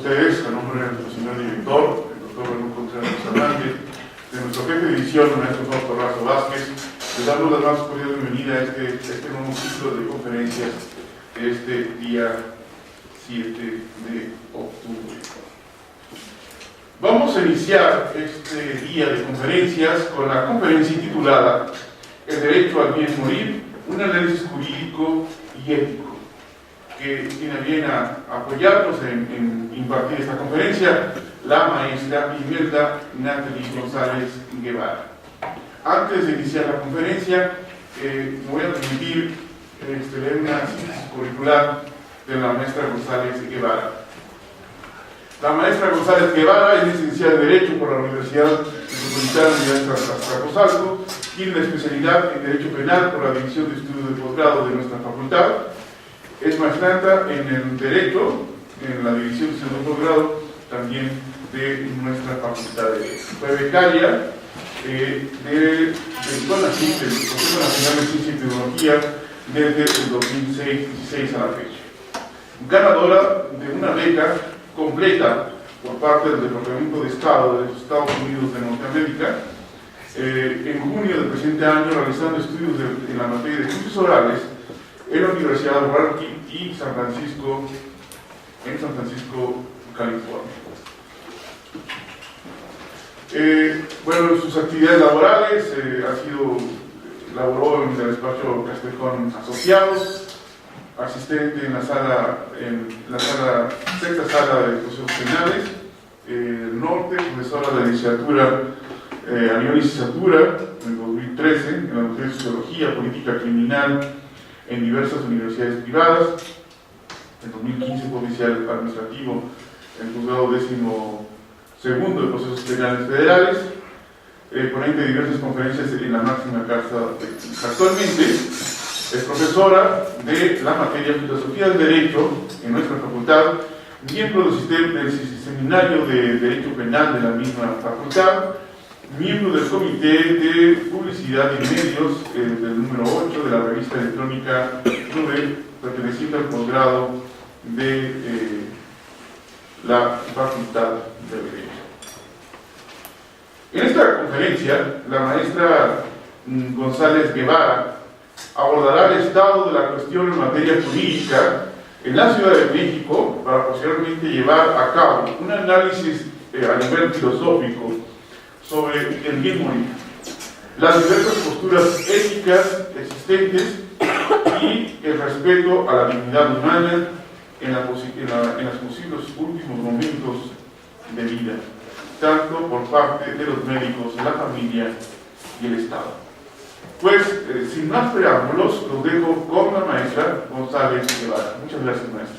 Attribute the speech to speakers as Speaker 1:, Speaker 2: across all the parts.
Speaker 1: ustedes, a nombre de nuestro señor director, el doctor Ramón Contreras Hernández, de nuestro jefe de edición, el maestro Juan Torrazo Vázquez, les damos la más cordial bienvenida a este nuevo ciclo de conferencias este día 7 de octubre. Vamos a iniciar este día de conferencias con la conferencia intitulada El derecho al bien morir, un análisis jurídico y ético, que tiene bien a apoyarnos en impartir esta conferencia la maestra Imelda Natalie González Guevara. Antes de iniciar la conferencia, me voy a permitir leer una síntesis curricular de la maestra González Guevara. La maestra González Guevara es licenciada en Derecho por la Universidad Metropolitana de Azcapotzalco, tiene la especialidad en Derecho Penal por la División de Estudios de Posgrado de nuestra facultad. Es maestranta en el Derecho, en la División de Estudios de Posgrado, también de nuestra facultad de Derecho. Fue becaria del CONACYT, del Consejo Nacional de Ciencia y Tecnología, desde el 2016 a la fecha. Ganadora de una beca completa por parte del Departamento de Estado de los Estados Unidos de Norteamérica, en junio del presente año, realizando estudios en la materia de juicios orales en la Universidad de Rutgers y San Francisco, California. Bueno, sus actividades laborales laboró en el despacho Castejón Asociados, asistente en la sexta sala de procesos penales norte, profesora de licenciatura a nivel licenciatura en 2013 en la materia de Sociología, Política Criminal en diversas universidades privadas. En 2015 fue oficial administrativo en el juzgado 12º de procesos penales federales, ponente de diversas conferencias en la máxima casa. Actualmente es profesora de la materia Filosofía del Derecho en nuestra facultad, miembro del Seminario de Derecho Penal de la misma facultad, miembro del Comité de Publicidad y Medios del número 8 de la revista electrónica Nube, perteneciente al posgrado de la Facultad de Derecho. En esta conferencia, la maestra González Guevara abordará el estado de la cuestión en materia jurídica en la Ciudad de México para posteriormente llevar a cabo un análisis a nivel filosófico sobre el bien morir, las diversas posturas éticas existentes y el respeto a la dignidad humana en los posibles últimos momentos de vida, tanto por parte de los médicos, la familia y el Estado. Pues, sin más preámbulos, los dejo con la maestra González Guevara. Muchas gracias, maestra.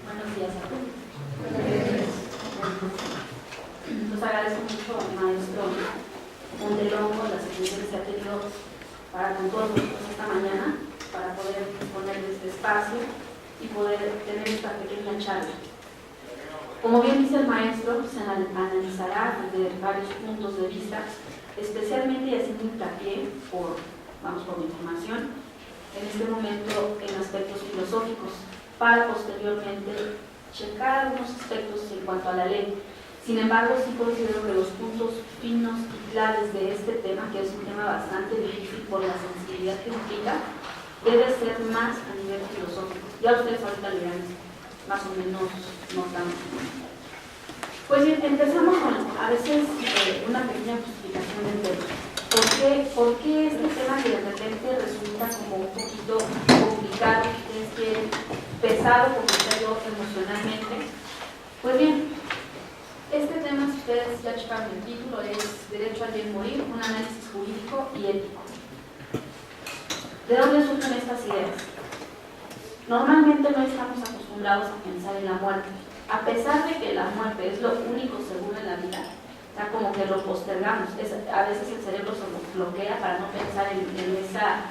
Speaker 2: Buenos días a todos. Pues agradezco mucho al maestro Montelón por las expresiones que ha tenido para con todos nosotros esta mañana, para poder disponer de este espacio y poder tener esta pequeña charla. Como bien dice el maestro, se analizará desde varios puntos de vista, especialmente y haciendo hincapié por mi información, en este momento en aspectos filosóficos, para posteriormente checar algunos aspectos en cuanto a la ley. Sin embargo, sí considero que los puntos finos y claves de este tema, que es un tema bastante difícil por la sensibilidad que implica, debe ser más a nivel filosófico. Ya ustedes ahorita le irán más o menos notando. Pues bien, empezamos con a veces una pequeña justificación del tema. ¿Por qué este tema que de repente resulta como un poquito complicado, es que pesado, como decía yo, emocionalmente? Pues bien, este tema, si ustedes ya checaron el título, es Derecho al bien morir, un análisis jurídico y ético. ¿De dónde surgen estas ideas? Normalmente no estamos acostumbrados a pensar en la muerte, a pesar de que la muerte es lo único seguro en la vida. O sea, como que lo postergamos. A veces el cerebro se lo bloquea para no pensar en esa,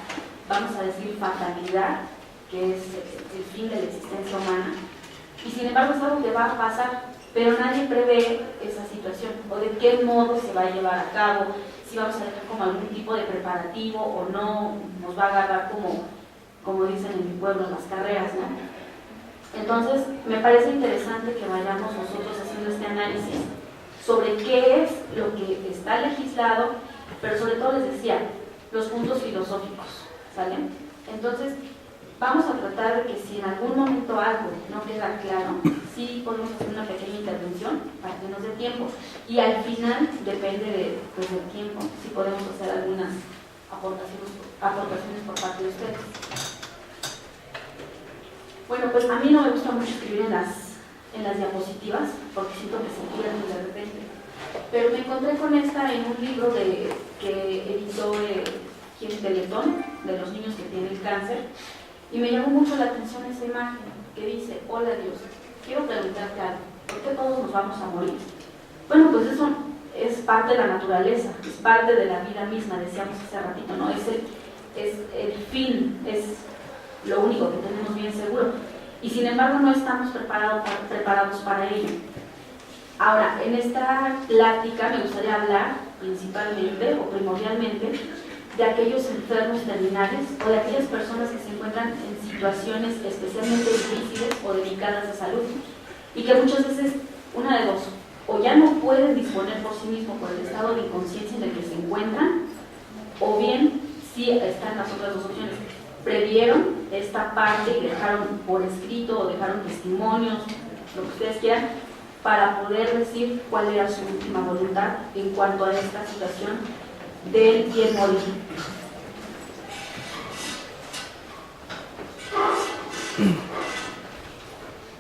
Speaker 2: vamos a decir, fatalidad, que es el fin de la existencia humana. Y sin embargo es algo que va a pasar, pero nadie prevé esa situación, o de qué modo se va a llevar a cabo, si vamos a dejar como algún tipo de preparativo o no, nos va a agarrar como dicen en mi pueblo, las carreras, ¿no? Entonces, me parece interesante que vayamos nosotros haciendo este análisis sobre qué es lo que está legislado, pero sobre todo les decía, los puntos filosóficos, ¿sale? Entonces, vamos a tratar de que si en algún momento algo no queda claro, sí podemos hacer una pequeña intervención para que nos dé tiempo. Y al final, depende pues, del tiempo, si podemos hacer algunas aportaciones por parte de ustedes. Bueno, pues a mí no me gusta mucho escribir en las diapositivas, porque siento que se pierden de repente. Pero me encontré con esta en un libro que editó Teletón, de los niños que tienen cáncer, y me llamó mucho la atención esa imagen que dice: hola Dios, quiero preguntarte algo, ¿por qué todos nos vamos a morir? Bueno, pues eso es parte de la naturaleza, es parte de la vida misma, decíamos hace ratito, ¿no? Es el fin, es lo único que tenemos bien seguro, y sin embargo no estamos preparados para ello. Ahora, en esta plática me gustaría hablar principalmente o primordialmente de aquellos enfermos terminales o de aquellas personas que se encuentran en situaciones especialmente difíciles o delicadas de salud y que muchas veces, una de dos, o ya no pueden disponer por sí mismos por el estado de inconsciencia en el que se encuentran, o bien sí están las otras dos opciones. Previeron esta parte y dejaron por escrito o dejaron testimonios, lo que ustedes quieran, para poder decir cuál era su última voluntad en cuanto a esta situación del bien morir.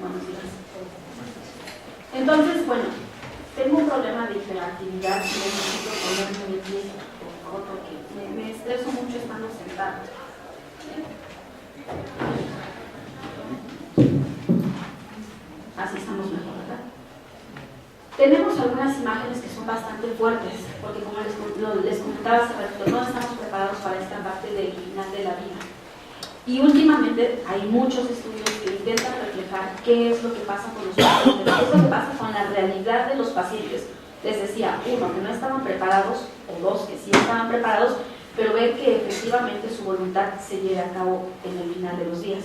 Speaker 2: Buenos días. Entonces, bueno, tengo un problema de hiperactividad y necesito ponerme de pie, por favor, porque me estreso mucho estando sentada. Así estamos mejor, ¿verdad? Tenemos algunas imágenes que son bastante fuertes, porque como les comentaba hace rato, no estamos preparados para esta parte del final de la vida. Y últimamente hay muchos estudios que intentan reflejar qué es lo que pasa con los pacientes, qué es lo que pasa con la realidad de los pacientes. Les decía, uno, que no estaban preparados, o dos, que sí estaban preparados, pero ver que efectivamente su voluntad se lleve a cabo en el final de los días.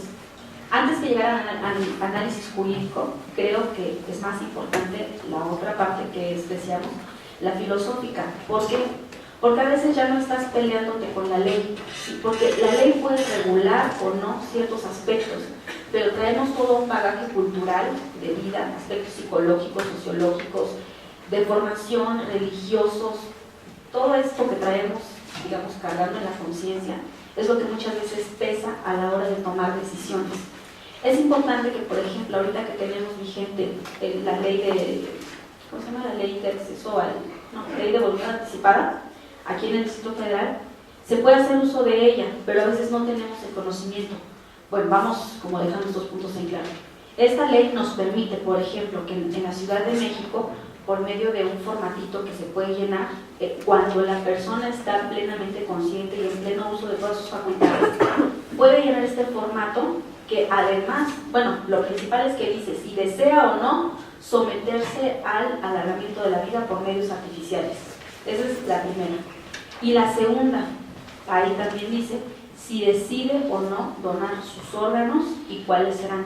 Speaker 2: Antes que llegar al análisis jurídico, creo que es más importante la otra parte que es, decíamos, la filosófica. ¿Por qué? Porque a veces ya no estás peleándote con la ley, porque la ley puede regular o no ciertos aspectos, pero traemos todo un bagaje cultural de vida, aspectos psicológicos, sociológicos, de formación, religiosos, todo esto que traemos, digamos, cargando en la conciencia, es lo que muchas veces pesa a la hora de tomar decisiones. Es importante que, por ejemplo, ahorita que tenemos vigente la ley de, ¿cómo se llama? La ley de acceso ley de voluntad anticipada, aquí en el Distrito Federal, se puede hacer uso de ella, pero a veces no tenemos el conocimiento. Bueno, vamos como dejando estos puntos en claro. Esta ley nos permite, por ejemplo, que en la Ciudad de México, por medio de un formatito que se puede llenar, cuando la persona está plenamente consciente y en pleno uso de todas sus facultades, puede llenar este formato que además, bueno, lo principal es que dice si desea o no someterse al alargamiento de la vida por medios artificiales. Esa es la primera. Y la segunda, ahí también dice si decide o no donar sus órganos y cuáles serán.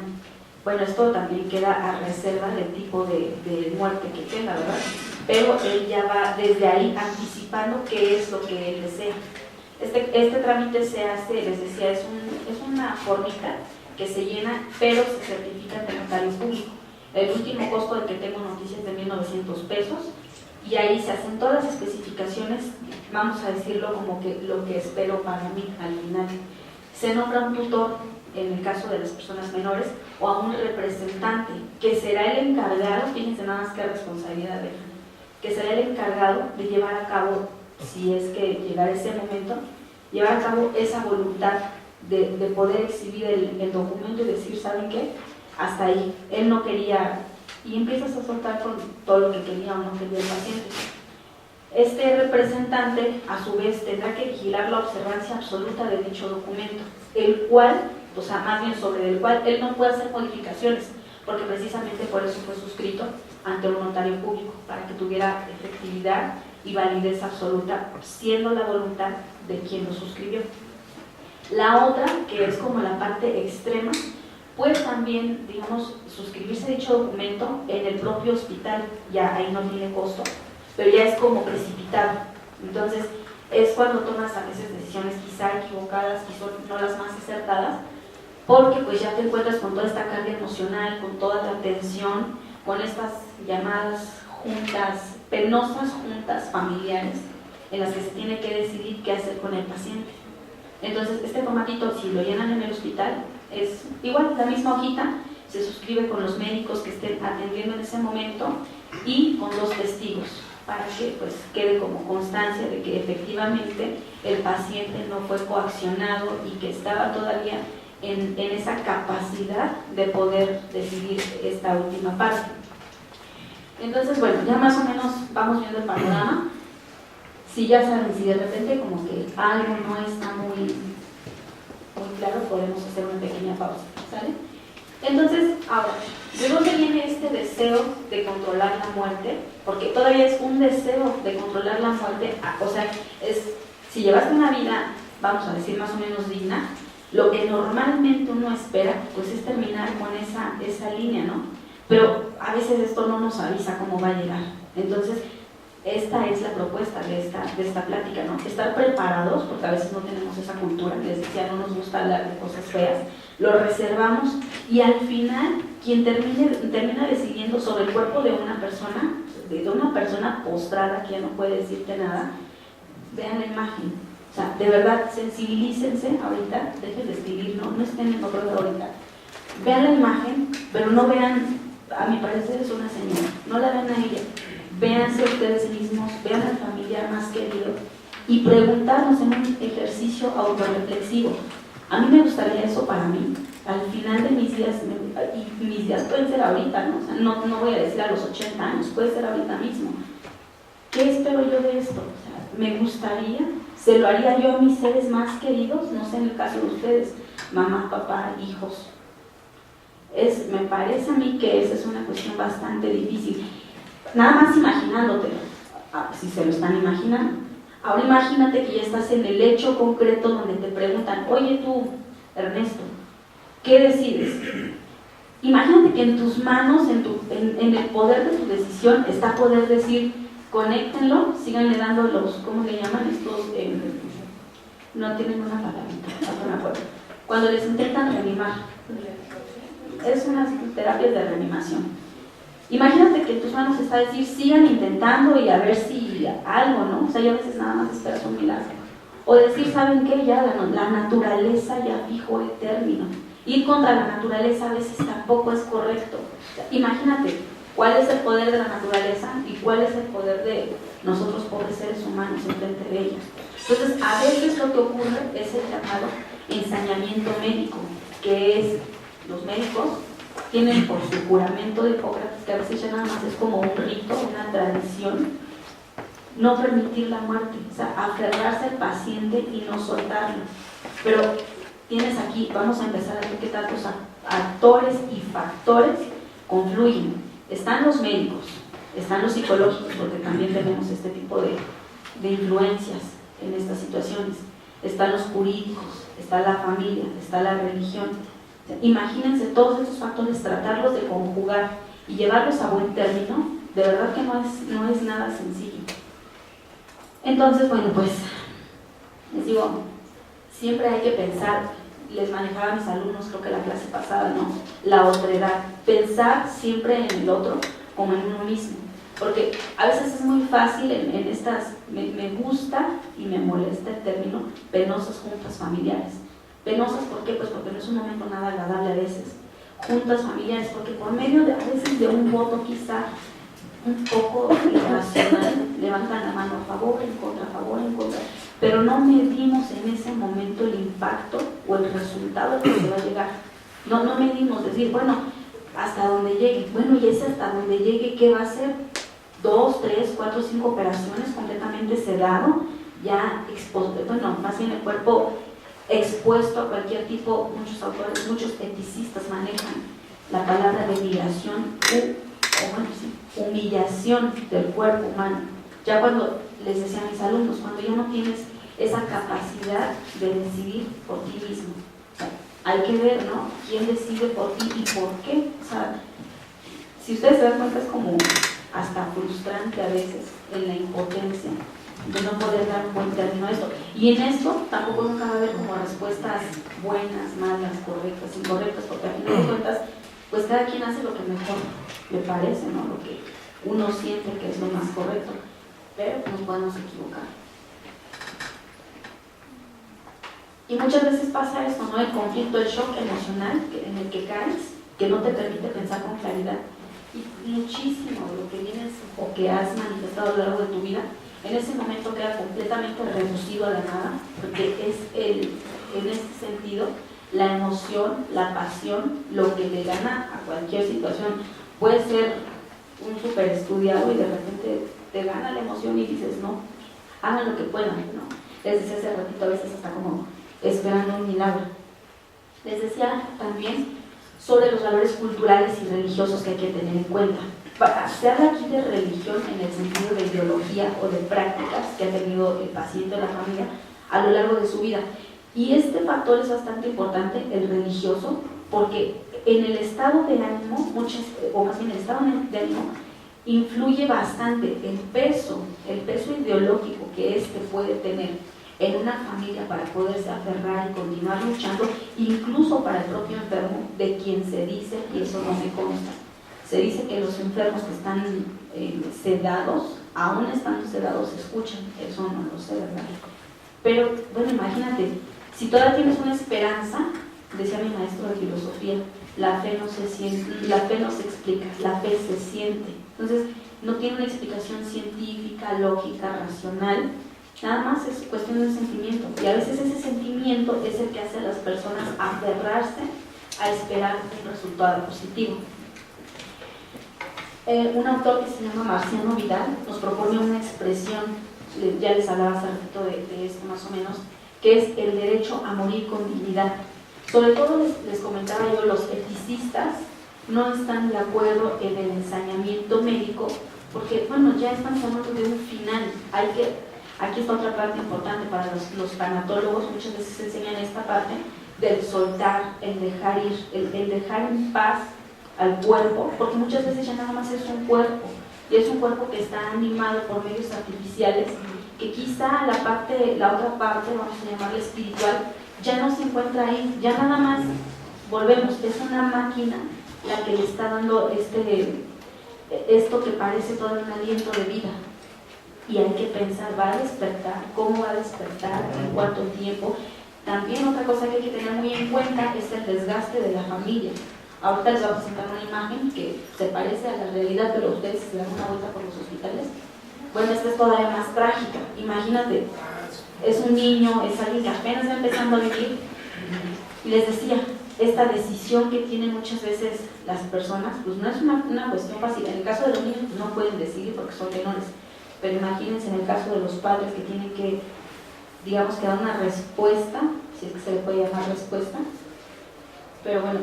Speaker 2: Bueno, esto también queda a reserva del tipo de muerte que tenga, ¿verdad? Pero él ya va desde ahí anticipando qué es lo que él desea. Este trámite se hace, les decía, es una formita que se llena, pero se certifica ante notario público. El último costo del que tengo noticias es de 1,900 pesos y ahí se hacen todas las especificaciones, vamos a decirlo como que lo que espero para mí al final. Se nombra un tutor en el caso de las personas menores o a un representante que será el encargado, fíjense nada más que responsabilidad de que será el encargado de llevar a cabo, si es que llegara ese momento, llevar a cabo esa voluntad de poder exhibir el documento y decir, ¿saben qué? Hasta ahí, él no quería, y empiezas a soltar con todo lo que quería o no quería el paciente. Este representante, a su vez, tendrá que vigilar la observancia absoluta de dicho documento, el cual, o sea, más bien sobre el cual él no puede hacer modificaciones, porque precisamente por eso fue suscrito ante un notario público, para que tuviera efectividad y validez absoluta, siendo la voluntad de quien lo suscribió. La otra, que es como la parte extrema, puede también, digamos, suscribirse dicho documento en el propio hospital, ya ahí no tiene costo, pero ya es como precipitado. Entonces, es cuando tomas a veces decisiones quizá equivocadas, quizá no las más acertadas, porque pues ya te encuentras con toda esta carga emocional, con toda la tensión, con estas llamadas juntas, penosas juntas familiares, en las que se tiene que decidir qué hacer con el paciente. Entonces, este formatito, si lo llenan en el hospital, es igual, la misma hojita, se suscribe con los médicos que estén atendiendo en ese momento y con los testigos, para que pues quede como constancia de que efectivamente el paciente no fue coaccionado y que estaba todavía en esa capacidad de poder decidir esta última parte. Entonces, bueno, ya más o menos vamos viendo el panorama. Si ya saben, si de repente como que algo no está muy claro, podemos hacer una pequeña pausa, ¿sale? Entonces, ahora, ¿de dónde viene este deseo de controlar la muerte? Porque todavía es un deseo de controlar la muerte, o sea, si llevaste una vida, vamos a decir, más o menos digna, lo que normalmente uno espera, pues es terminar con esa línea, ¿no? Pero a veces esto no nos avisa cómo va a llegar. Entonces, esta es la propuesta de esta plática, ¿no? Estar preparados, porque a veces no tenemos esa cultura, les decía, no nos gusta hablar de cosas feas, lo reservamos y al final quien termina decidiendo sobre el cuerpo de una persona postrada que ya no puede decirte nada, vean la imagen. O sea, de verdad, sensibilícense ahorita, dejen de escribir, no estén en otro lado ahorita. Vean la imagen, pero no vean, a mi parecer es una señora, no la vean a ella. Véanse ustedes mismos, vean al familiar más querido y preguntarnos en un ejercicio autorreflexivo. A mí me gustaría eso para mí, al final de mis días, y mis días pueden ser ahorita, ¿no? O sea, no voy a decir a los 80 años, puede ser ahorita mismo. ¿Qué espero yo de esto? O sea, me gustaría, se lo haría yo a mis seres más queridos, no sé en el caso de ustedes, mamá, papá, hijos. Me parece a mí que esa es una cuestión bastante difícil. Nada más imaginándotelo, si se lo están imaginando. Ahora imagínate que ya estás en el hecho concreto donde te preguntan, oye tú, Ernesto, ¿qué decides? Imagínate que en tus manos, en el poder de tu decisión, está poder decir, conéctenlo, síganle dando los, ¿cómo le llaman estos? No tienen una palabrita, no me acuerdo. Cuando les intentan reanimar, es unas terapias de reanimación. Imagínate que en tus manos está decir, sigan intentando y a ver si algo, ¿no? O sea, yo a veces nada más esperas un milagro. O decir, ¿saben qué? Ya la naturaleza ya fijó el término. Ir contra la naturaleza a veces tampoco es correcto. O sea, imagínate cuál es el poder de la naturaleza y cuál es el poder de nosotros pobres seres humanos enfrente de ella. Entonces, a veces lo que ocurre es el llamado ensañamiento médico, que es los médicos tienen por su juramento de Hipócrates, que a veces ya nada más es como un rito, una tradición, no permitir la muerte, o sea, aferrarse al paciente y no soltarlo. Pero tienes aquí, vamos a empezar a ver qué tantos actores y factores confluyen. Están los médicos, están los psicológicos, porque también tenemos este tipo de influencias en estas situaciones. Están los jurídicos, está la familia, está la religión. Imagínense todos esos factores, tratarlos de conjugar y llevarlos a buen término, de verdad que no es nada sencillo. Entonces, bueno, pues, les digo, siempre hay que pensar, les manejaba a mis alumnos, creo que la clase pasada, ¿no? La otredad, pensar siempre en el otro como en uno mismo, porque a veces es muy fácil en estas, me gusta y me molesta el término, penosas juntas familiares. Penosas, ¿por qué? Pues porque no es un momento nada agradable a veces. Juntas familiares, porque por medio a veces de un voto quizá un poco irracional, levantan la mano a favor, en contra, pero no medimos en ese momento el impacto o el resultado que se va a llegar. No medimos, decir, bueno, hasta donde llegue, bueno, y ese hasta donde llegue, ¿qué va a ser? 2, 3, 4, 5 operaciones completamente sedado, ya expuesto, bueno, más bien el cuerpo expuesto a cualquier tipo, muchos autores, muchos eticistas manejan la palabra denigración humillación del cuerpo humano. Ya cuando les decía a mis alumnos, cuando ya no tienes esa capacidad de decidir por ti mismo. O sea, hay que ver, ¿no? ¿Quién decide por ti y por qué? O sea, si ustedes se dan cuenta, es como hasta frustrante a veces en la impotencia de no poder dar un buen término a esto. Y en esto tampoco nunca va a haber como respuestas buenas, malas, correctas, incorrectas, porque al final de cuentas, pues cada quien hace lo que mejor le parece, ¿no? Lo que uno siente que es lo más correcto, pero nos podemos equivocar. Y muchas veces pasa esto, ¿no? El conflicto, el shock emocional en el que caes, que no te permite pensar con claridad. Y muchísimo de lo que vienes o que has manifestado a lo largo de tu vida, en ese momento queda completamente reducido a la nada, porque es en este sentido la emoción, la pasión, lo que le gana a cualquier situación. Puede ser un súper estudiado y de repente te gana la emoción y dices, no, hagan lo que puedan, ¿no? Les decía hace ratito, a veces hasta como esperando un milagro. Les decía también sobre los valores culturales y religiosos que hay que tener en cuenta. Se habla aquí de religión en el sentido de ideología o de prácticas que ha tenido el paciente o la familia a lo largo de su vida. Y este factor es bastante importante, el religioso, porque en el estado de ánimo, o más bien el estado de ánimo, influye bastante el peso ideológico que éste puede tener en una familia para poderse aferrar y continuar luchando, incluso para el propio enfermo, de quien se dice, y eso no me consta, se dice que los enfermos que están sedados, aún estando sedados, escuchan. Eso no lo sé, ¿verdad? Pero, bueno, imagínate, si todavía tienes una esperanza, decía mi maestro de filosofía, la fe no se siente, la fe no se explica, la fe se siente. Entonces, no tiene una explicación científica, lógica, racional, nada más es cuestión de sentimiento. Y a veces ese sentimiento es el que hace a las personas aferrarse a esperar un resultado positivo. Un autor que se llama Marciano Vidal nos propone una expresión, ya les hablaba hace ratito de esto más o menos, que es el derecho a morir con dignidad. Sobre todo les comentaba yo, los eticistas no están de acuerdo en el ensañamiento médico, porque bueno, ya estamos hablando de un final. Aquí está otra parte importante para los tanatólogos, muchas veces enseñan esta parte del soltar, el dejar ir, el dejar en paz al cuerpo, porque muchas veces ya nada más es un cuerpo, y es un cuerpo que está animado por medios artificiales, que quizá la otra parte, vamos a llamarla espiritual, ya no se encuentra ahí, ya nada más volvemos, es una máquina la que le está dando esto que parece todo un aliento de vida. Y hay que pensar, ¿va a despertar? ¿Cómo va a despertar? ¿En cuánto tiempo? También otra cosa que hay que tener muy en cuenta es el desgaste de la familia. Ahorita les voy a presentar una imagen que se parece a la realidad, pero ustedes se dan una vuelta por los hospitales. Bueno, esta es todavía más trágica. Imagínate, es un niño, es alguien que apenas va empezando a vivir. Y les decía, esta decisión que tienen muchas veces las personas, pues no es una cuestión fácil. En el caso de los niños, pues no pueden decidir porque son menores. Pero imagínense en el caso de los padres que tienen que, digamos, que dar una respuesta, si es que se le puede llamar respuesta. Pero bueno,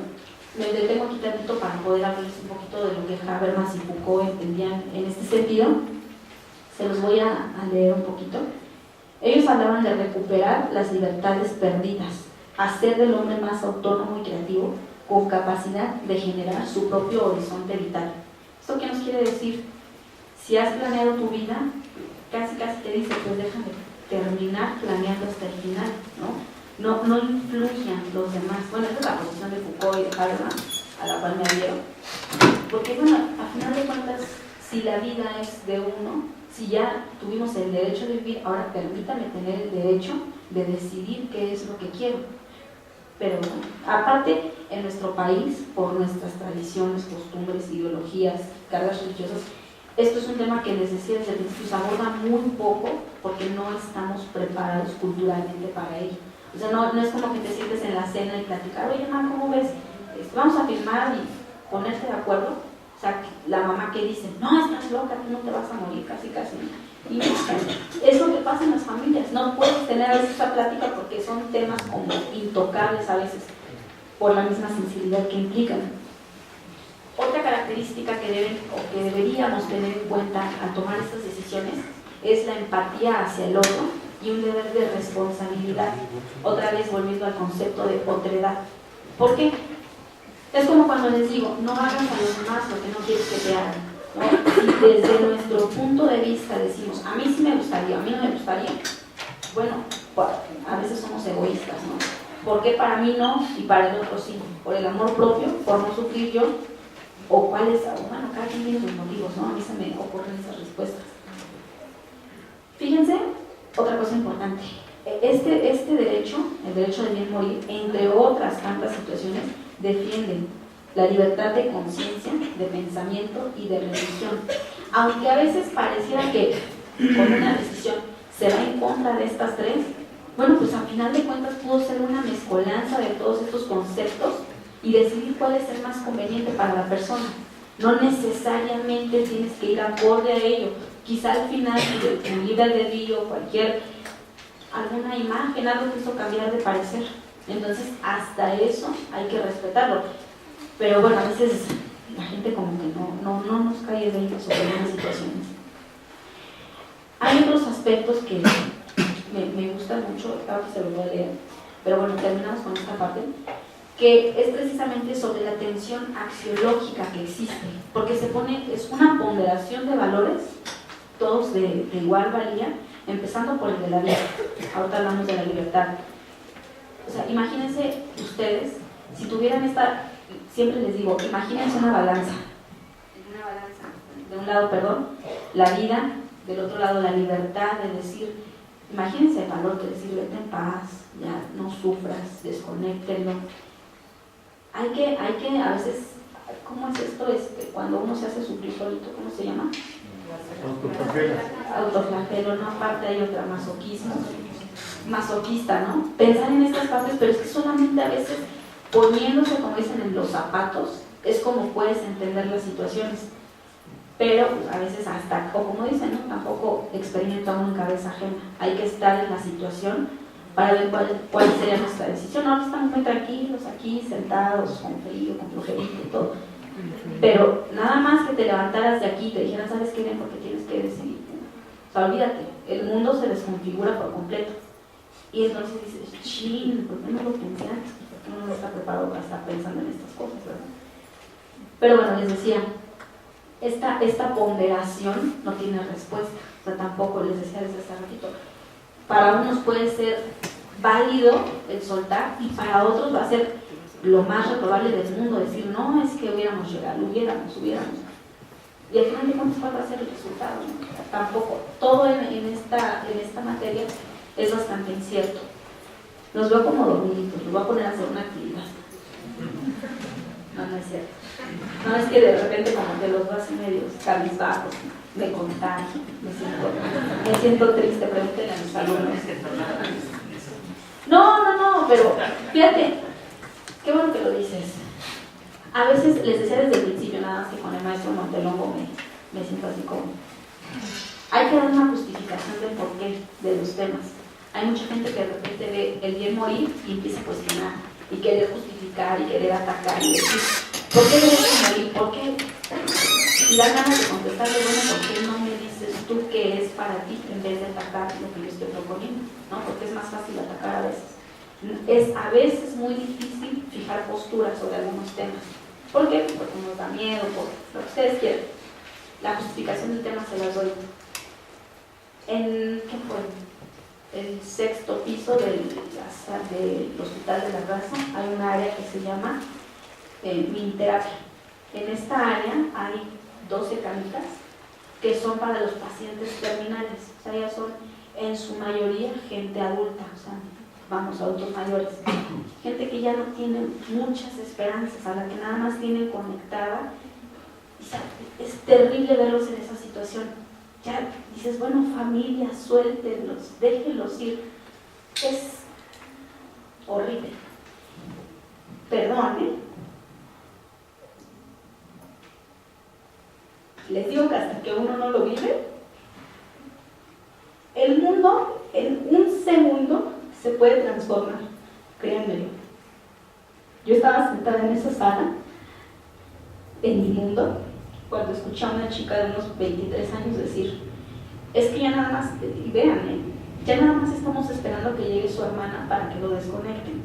Speaker 2: me detengo aquí tantito para poder hablarles un poquito de lo que Habermas y Foucault entendían en este sentido. Se los voy a leer un poquito. Ellos hablaban de recuperar las libertades perdidas, hacer del hombre más autónomo y creativo, con capacidad de generar su propio horizonte vital. ¿Esto qué nos quiere decir? Si has planeado tu vida, casi te dice, pues déjame terminar planeando hasta el final, ¿no? No influyan los demás. Bueno, esta es la posición de Foucault y de Habermas, a la cual me adhiero. Porque, bueno, a final de cuentas, si la vida es de uno, si ya tuvimos el derecho de vivir, ahora permítame tener el derecho de decidir qué es lo que quiero. Pero bueno, aparte, en nuestro país, por nuestras tradiciones, costumbres, ideologías, cargas religiosas, esto es un tema que les decía desde el principio, se aborda muy poco porque no estamos preparados culturalmente para ello. O sea, no es como que te sientes en la cena y platicar, oye, mamá, ¿cómo ves? Vamos a firmar y ponerte de acuerdo. O sea, la mamá que dice, no, estás loca, tú no te vas a morir, casi. Y es lo que pasa en las familias. No puedes tener a veces esa plática porque son temas como intocables a veces por la misma sensibilidad que implican. Otra característica que deberíamos tener en cuenta al tomar estas decisiones es la empatía hacia el otro y un deber de responsabilidad. Otra vez volviendo al concepto de otredad. ¿Por qué? Es como cuando les digo, no hagas a los demás lo que no quieres que te hagan, ¿no? Si desde nuestro punto de vista decimos, a mí sí me gustaría, a mí no me gustaría, bueno, a veces somos egoístas, ¿no? ¿Por qué para mí no y para el otro sí? ¿Por el amor propio? ¿Por no sufrir yo? ¿O cuál es? Bueno, cada quien tiene sus motivos, ¿no? A mí se me ocurren esas respuestas. Fíjense, otra cosa importante. Este derecho, el derecho de bien morir, entre otras tantas situaciones, defiende la libertad de conciencia, de pensamiento y de religión. Aunque a veces pareciera que con una decisión se va en contra de estas tres, bueno, pues a final de cuentas pudo ser una mezcolanza de todos estos conceptos y decidir cuál es el más conveniente para la persona. No necesariamente tienes que ir acorde a ello. Quizá al final de tu libre albedrío, alguna imagen, algo te hizo cambiar de parecer. Entonces, hasta eso hay que respetarlo. Pero bueno, a veces la gente como que no nos cae de ello sobre algunas situaciones. Hay otros aspectos que me gustan mucho, ahora se los voy a leer, pero bueno, terminamos con esta parte, que es precisamente sobre la tensión axiológica que existe, porque es una ponderación de valores, todos de igual valía, empezando por el de la vida. Ahorita hablamos de la libertad. O sea, imagínense ustedes, si tuvieran siempre les digo, imagínense una balanza, de un lado, la vida, del otro lado la libertad, de decir, imagínense el valor de decir, vete en paz, ya no sufras, desconéctenlo. Hay que a veces, ¿cómo es esto? Cuando uno se hace sufrir solito, ¿cómo se llama? Autoflagelo, ¿no? Aparte hay otra, masoquista, ¿no? Pensar en estas partes, pero es que solamente a veces poniéndose, como dicen, en los zapatos, es como puedes entender las situaciones. Pero a veces hasta, o como dicen, ¿no? Tampoco experimenta uno en cabeza ajena. Hay que estar en la situación para ver cuál sería nuestra decisión. Ahora estamos muy tranquilos aquí, sentados, con frío, con flojerito y todo. Pero nada más que te levantaras de aquí y te dijeran, ¿sabes qué? Ven, porque tienes que decidir. O sea, olvídate, el mundo se desconfigura por completo. Y entonces dices, chin, ¿por qué no lo pensé antes? ¿Por qué uno no está preparado para estar pensando en estas cosas, verdad? Pero bueno, les decía, esta ponderación no tiene respuesta. O sea, tampoco, les decía desde hace ratito, para unos puede ser válido el soltar y para otros va a ser lo más reprobable del mundo, decir, no, es que hubiéramos llegado, hubiéramos. Y al final de cuentas, ¿cuál va a ser el resultado? ¿No? Tampoco. Todo en esta materia es bastante incierto. Los veo como dormiditos, los voy a poner a hacer una actividad. No es cierto. No, es que de repente como que los veo así medio cabizbajos, me contagio, me siento triste, pregúntenle a mis alumnos. No, pero fíjate, qué bueno que lo dices. A veces les decía desde el principio, nada más que con el maestro Montelongo me siento así como. Hay que dar una justificación del porqué de los temas. Hay mucha gente que de repente ve el bien morir y empieza a cuestionar y querer justificar y querer atacar y decir, ¿por qué debes morir? ¿Por qué? Y dan ganas de contestarle, bueno, ¿por qué no me dices tú qué es para ti en vez de atacar lo que yo estoy proponiendo? ¿No? Porque es más fácil atacar a veces. Es a veces muy difícil fijar posturas sobre algunos temas. ¿Por qué? Porque nos da miedo, por lo que ustedes quieran. La justificación del tema se las doy. ¿Qué fue? El 6º piso del Hospital de la Raza hay una área que se llama miniterapia. En esta área hay 12 camitas que son para los pacientes terminales. O sea, ya son en su mayoría gente adulta, o sea, adultos mayores. Gente que ya no tiene muchas esperanzas, a la que nada más tienen conectada. O sea, es terrible verlos en esa situación. Ya dices, bueno, familia, suéltenlos, déjenlos ir. Es horrible. Perdón, Les digo que hasta que uno no lo vive, el mundo en un segundo se puede transformar, créanmelo. Yo estaba sentada en esa sala, en mi mundo, cuando escuché a una chica de unos 23 años decir, es que ya nada más, y vean, ya nada más estamos esperando que llegue su hermana para que lo desconecten.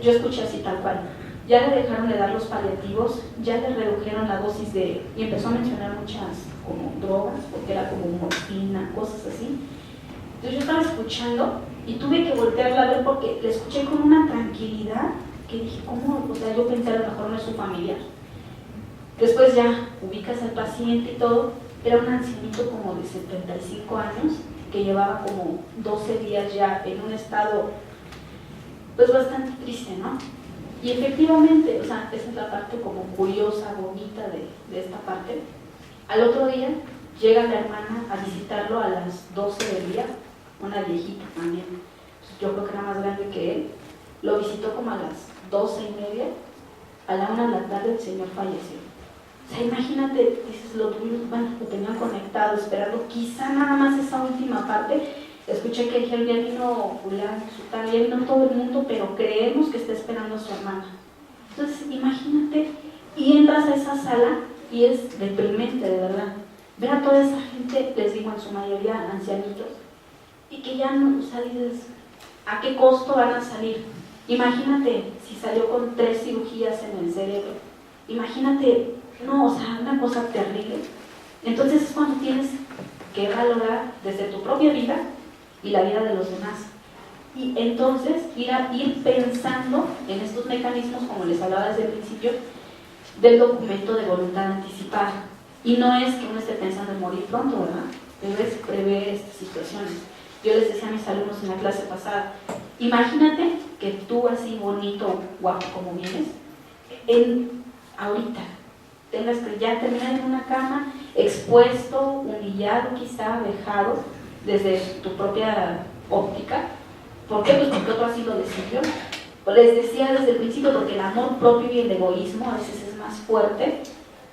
Speaker 2: Yo escuché así tal cual, ya le dejaron de dar los paliativos, ya le redujeron la dosis y empezó a mencionar muchas como drogas, porque era como morfina, cosas así. Entonces yo estaba escuchando y tuve que voltearla a ver porque la escuché con una tranquilidad que dije, ¿cómo? O sea, yo pensé a lo mejor no es su familiar. Después ya ubicas al paciente y todo, era un ancianito como de 75 años que llevaba como 12 días ya en un estado pues bastante triste, ¿no? Y efectivamente, o sea, esa es la parte como curiosa, bonita de esta parte. Al otro día llega la hermana a visitarlo a las 12 del día, una viejita también, yo creo que era más grande que él, lo visitó como a las 12:30, a la 1 de la tarde el señor falleció. O sea, imagínate, dices, lo tenían conectado, esperando quizá nada más esa última parte. Escuché que dijeron, ya vino fulano, ya vino todo el mundo, pero creemos que está esperando a su hermana. Entonces, imagínate, y entras a esa sala y es deprimente, de verdad. Ver a toda esa gente, les digo, en su mayoría ancianitos, y que ya no, o sea, dices, ¿a qué costo van a salir? Imagínate si salió con 3 cirugías en el cerebro. Imagínate, no, o sea, una cosa terrible. Entonces es cuando tienes que valorar desde tu propia vida y la vida de los demás. Y entonces ir pensando en estos mecanismos, como les hablaba desde el principio, del documento de voluntad anticipada. Y no es que uno esté pensando en morir pronto, ¿verdad? Debes prever estas situaciones. Yo les decía a mis alumnos en la clase pasada, imagínate que tú así bonito, guapo como vienes, ahorita tengas que ya terminar en una cama, expuesto, humillado quizá, vejado, desde tu propia óptica. ¿Por qué? Pues porque otro así lo decidió. Les decía desde el principio, porque el amor propio y el egoísmo a veces es más fuerte,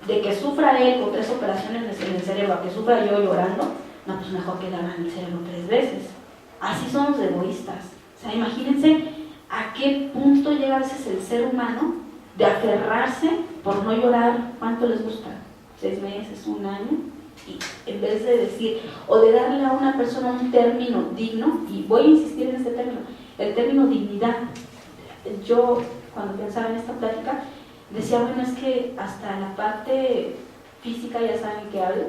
Speaker 2: de que sufra él con 3 operaciones en el cerebro, a que sufra yo llorando, no, pues mejor que le hagan el cerebro 3 veces. Así somos egoístas. O sea, imagínense a qué punto llega a veces el ser humano de aferrarse por no llorar. ¿Cuánto les gusta? 6 meses, 1 año. Y en vez de decir, o de darle a una persona un término digno, y voy a insistir en este término, el término dignidad. Yo, cuando pensaba en esta plática, decía, bueno, es que hasta la parte física ya saben que hablo.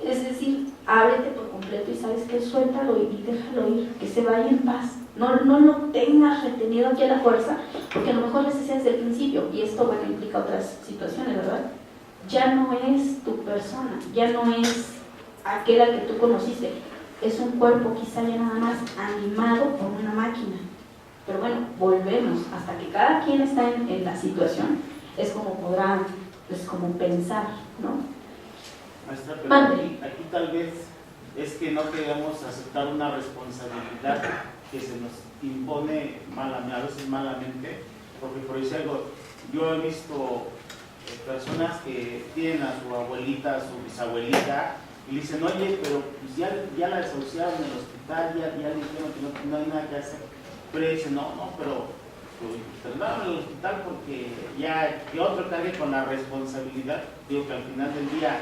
Speaker 2: Es decir, ábrete por completo y sabes que suéltalo y déjalo ir, que se vaya en paz. No lo tengas retenido aquí a la fuerza, porque a lo mejor les decía desde el principio, y esto bueno implica otras situaciones, ¿verdad? Ya no es tu persona, ya no es aquel al que tú conociste, es un cuerpo quizá ya nada más animado por una máquina. Pero bueno, volvemos, hasta que cada quien está en la situación, es como podrá, pues como pensar, ¿no?
Speaker 3: Maestra, pero aquí tal vez es que no queremos aceptar una responsabilidad que se nos impone a veces malamente, porque por decir algo, yo he visto personas que tienen a su abuelita, a su bisabuelita, y dicen, oye, pero pues ya la desahuciaron en el hospital, ya le dijeron que no hay nada que hacer. Pero dicen, no, pero trasladaron al hospital porque ya que otro cargue con la responsabilidad. Digo que al final del día,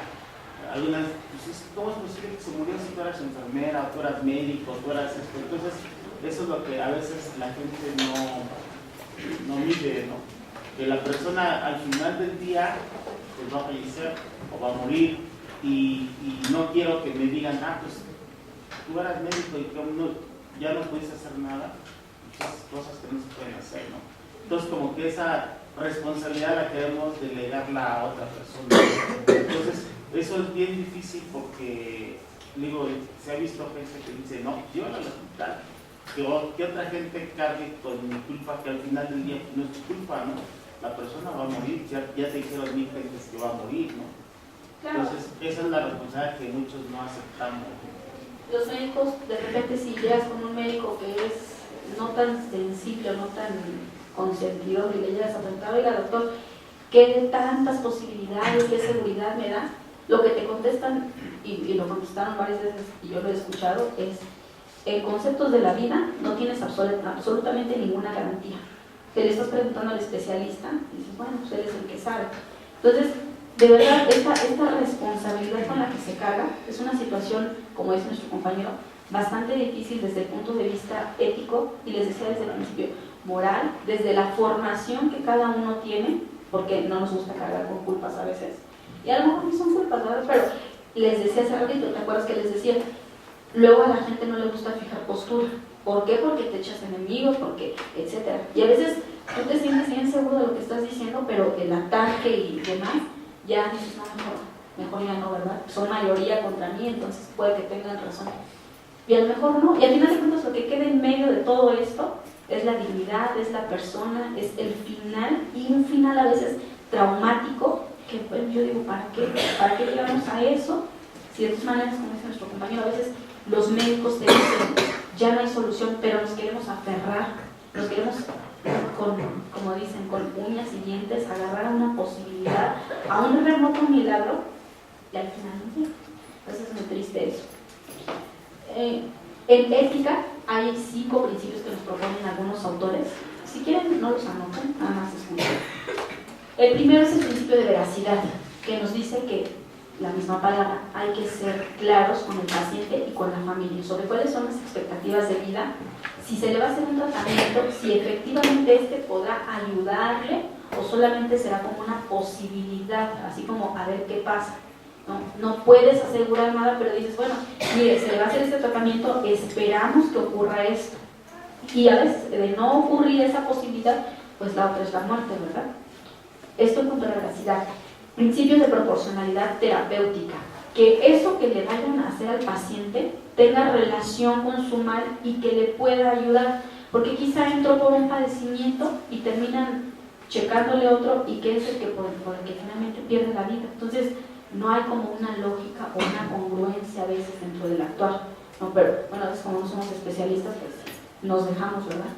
Speaker 3: algunas, pues, ¿cómo es posible que se murió si tú eras enfermera, o tú eras médico, tú eras esto? Entonces, eso es lo que a veces la gente no mide, ¿no? Que la persona al final del día pues va a fallecer o va a morir y no quiero que me digan, pues tú eras médico y ya no pudiste hacer nada, muchas cosas que no se pueden hacer, ¿no? Entonces como que esa responsabilidad la queremos delegarla a otra persona. Entonces eso es bien difícil porque, digo, se ha visto gente que dice, no, llévala al hospital, que otra gente cargue con mi culpa, que al final del día no es tu culpa, ¿no? La persona va a morir, ya te dijeron 1000 gentes que va a morir, ¿no? Claro. Entonces, esa es la responsabilidad que muchos no aceptamos.
Speaker 2: Los médicos, de repente, si llegas con un médico que es no tan sensible, no tan consentidor, y le llegas a preguntar, oiga, doctor, ¿qué tantas posibilidades, qué seguridad me da? Lo que te contestan, y lo contestaron varias veces, y yo lo he escuchado, es, en conceptos de la vida no tienes absolutamente ninguna garantía. Te le estás preguntando al especialista y dices, bueno, pues él es el que sabe. Entonces, de verdad, esta responsabilidad con la que se carga es una situación, como dice nuestro compañero, bastante difícil desde el punto de vista ético y les decía desde el principio, moral, desde la formación que cada uno tiene, porque no nos gusta cargar con culpas a veces, y a lo mejor no son culpas, ¿verdad? Pero les decía hace ratito, ¿te acuerdas que les decía? Luego a la gente no le gusta fijar postura. ¿Por qué? Porque te echas enemigos, porque, etcétera. Y a veces tú te sientes bien seguro de lo que estás diciendo, pero el ataque y demás, ya dices, no, mejor ya no, ¿verdad? Son mayoría contra mí, entonces puede que tengan razón. Y a lo mejor no. Y al final de cuentas lo que queda en medio de todo esto es la dignidad, es la persona, es el final, y un final a veces traumático, que pues, yo digo, ¿para qué llegamos a eso? Si de todas maneras, como dice nuestro compañero, a veces los médicos te dicen, ya no hay solución, pero nos queremos aferrar, nos queremos, como dicen, con uñas y dientes, agarrar a una posibilidad, a un remoto milagro, y al final no llega. Entonces es muy triste eso. En ética hay 5 principios que nos proponen algunos autores. Si quieren, no los anoten, nada más escuchen. El primero es el principio de veracidad, que nos dice que la misma palabra, hay que ser claros con el paciente y con la familia sobre cuáles son las expectativas de vida, si se le va a hacer un tratamiento, si efectivamente este podrá ayudarle o solamente será como una posibilidad, así como a ver qué pasa. No puedes asegurar nada, pero dices, bueno, mire, se le va a hacer este tratamiento, esperamos que ocurra esto. Y a veces, de no ocurrir esa posibilidad, pues la otra es la muerte, ¿verdad? Esto en cuanto a la veracidad. Principios de proporcionalidad terapéutica, que eso que le vayan a hacer al paciente tenga relación con su mal y que le pueda ayudar, porque quizá entró por un padecimiento y terminan checándole otro y que es el que por el que finalmente pierde la vida. Entonces no hay como una lógica o una congruencia a veces dentro del actuar, ¿no? Pero bueno, a veces como no somos especialistas, pues nos dejamos, ¿verdad?